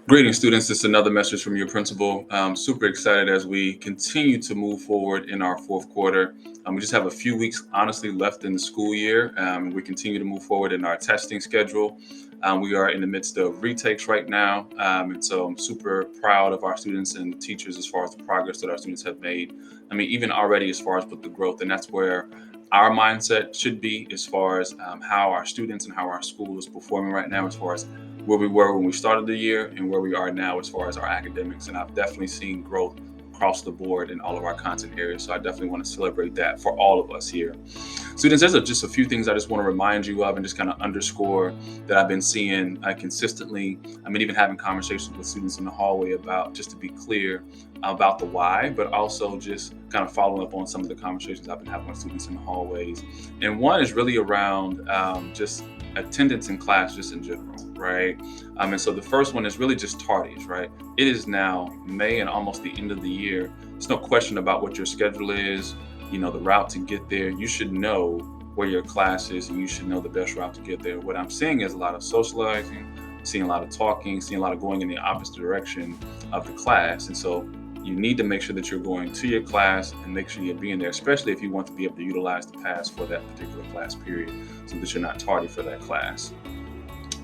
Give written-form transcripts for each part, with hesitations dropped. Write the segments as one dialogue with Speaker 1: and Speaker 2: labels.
Speaker 1: Greetings, students. This is another message from your principal. I'm super excited as we continue to move forward in our fourth quarter. We just have a few weeks, honestly, left in the school year. We continue to move forward in our testing schedule. We are in the midst of retakes right now. And so I'm super proud of our students and teachers as far as the progress that our students have made. I mean, even already as far as with the growth, and that's where our mindset should be as far as how our students and how our school is performing right now, as far as where we were when we started the year and where we are now as far as our academics. And I've definitely seen growth across the board in all of our content areas. So I definitely want to celebrate that for all of us here. Students, there's just a few things I just want to remind you of and just kind of underscore that I've been seeing consistently. I mean, even having conversations with students in the hallway about, just to be clear, about the why, but also just kind of following up on some of the conversations I've been having with students in the hallways. And one is really around just attendance in class just in general, right? And so the first one is really just tardies, right? It is now May and almost the end of the year. There's no question about what your schedule is, the route to get there. You should know where your class is and you should know the best route to get there. What I'm seeing is a lot of socializing, seeing a lot of talking, seeing a lot of going in the opposite direction of the class. And so you need to make sure that you're going to your class and make sure you're being there, especially if you want to be able to utilize the pass for that particular class period so that you're not tardy for that class.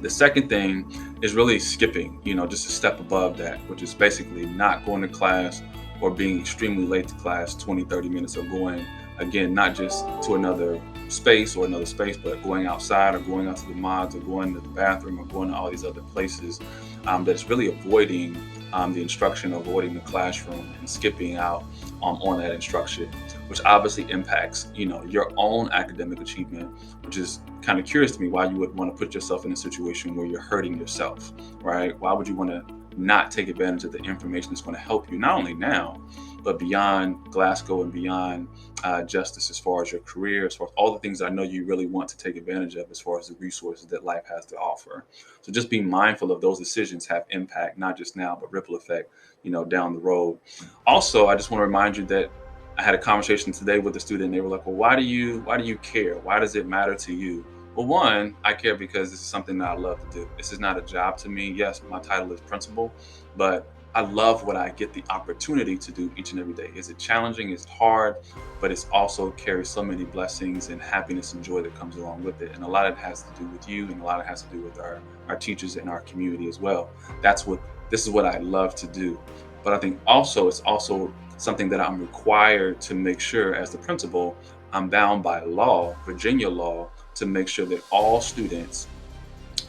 Speaker 1: The second thing is really skipping, just a step above that, which is basically not going to class or being extremely late to class, 20, 30 minutes, or going, again, not just to another space, but going outside or going out to the mods or going to the bathroom or going to all these other places that's really avoiding the instruction, avoiding the classroom, and skipping out on that instruction, which obviously impacts, your own academic achievement, which is kind of curious to me why you would want to put yourself in a situation where you're hurting yourself, right? Why would you want to not take advantage of the information that's going to help you not only now, but beyond Glasgow and beyond justice, as far as your career, as far as all the things I know you really want to take advantage of, as far as the resources that life has to offer. So just be mindful of those decisions have impact, not just now, but ripple effect, down the road. Also, I just want to remind you that I had a conversation today with a student and they were like, well, why do you care? Why does it matter to you? Well, one, I care because this is something that I love to do. This is not a job to me. Yes, my title is principal, but I love what I get the opportunity to do each and every day. Is it challenging? It's hard, but it's also carries so many blessings and happiness and joy that comes along with it. And a lot of it has to do with you, and a lot of it has to do with our teachers and our community as well. This is what I love to do. But I think it's also something that I'm required to make sure as the principal, I'm bound by law, Virginia law, to make sure that all students,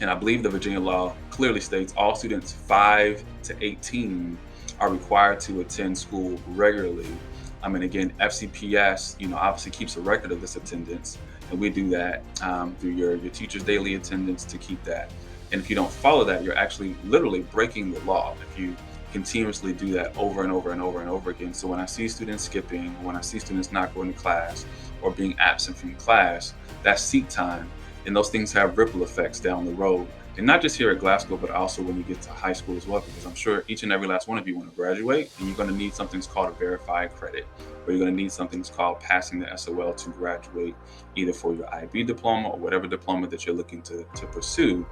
Speaker 1: and I believe the Virginia law clearly states all students 5 to 18 are required to attend school regularly. And again, FCPS, obviously keeps a record of this attendance, and we do that through your teacher's daily attendance to keep that. And if you don't follow that, you're actually literally breaking the law if you continuously do that over and over and over and over again. So when I see students skipping, when I see students not going to class or being absent from class, that's seat time. And those things have ripple effects down the road. And not just here at Glasgow, but also when you get to high school as well, because I'm sure each and every last one of you want to graduate, and you're going to need something that's called a verified credit, or you're going to need something that's called passing the SOL to graduate, either for your IB diploma or whatever diploma that you're looking to pursue.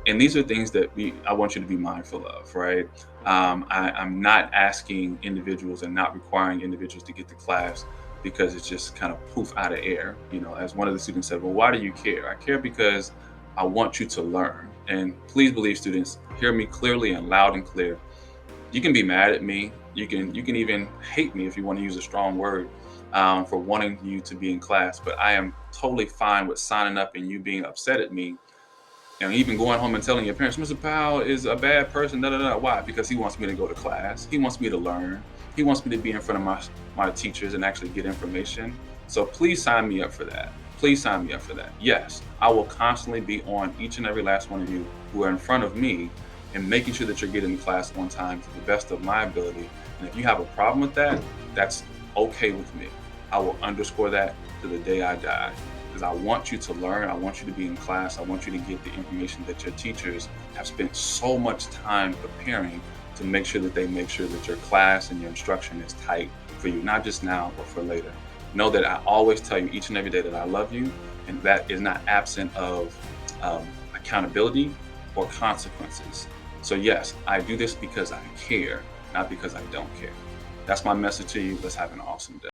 Speaker 1: And these are things that I want you to be mindful of, right? I'm not asking individuals and not requiring individuals to get to class because it's just kind of poof out of air. As one of the students said, well, why do you care? I care because I want you to learn. And please believe, students, hear me clearly and loud and clear. You can be mad at me. You can even hate me if you want to use a strong word for wanting you to be in class. But I am totally fine with signing up and you being upset at me and even going home and telling your parents, Mr. Powell is a bad person, Why? Because he wants me to go to class. He wants me to learn. He wants me to be in front of my teachers and actually get information. So please sign me up for that. Please sign me up for that. Yes, I will constantly be on each and every last one of you who are in front of me and making sure that you're getting to class on time to the best of my ability. And if you have a problem with that, that's okay with me. I will underscore that to the day I die. Because I want you to learn. I want you to be in class. I want you to get the information that your teachers have spent so much time preparing to make sure that your class and your instruction is tight for you, not just now, but for later. Know that I always tell you each and every day that I love you, and that is not absent of accountability or consequences. So yes, I do this because I care, not because I don't care. That's my message to you. Let's have an awesome day.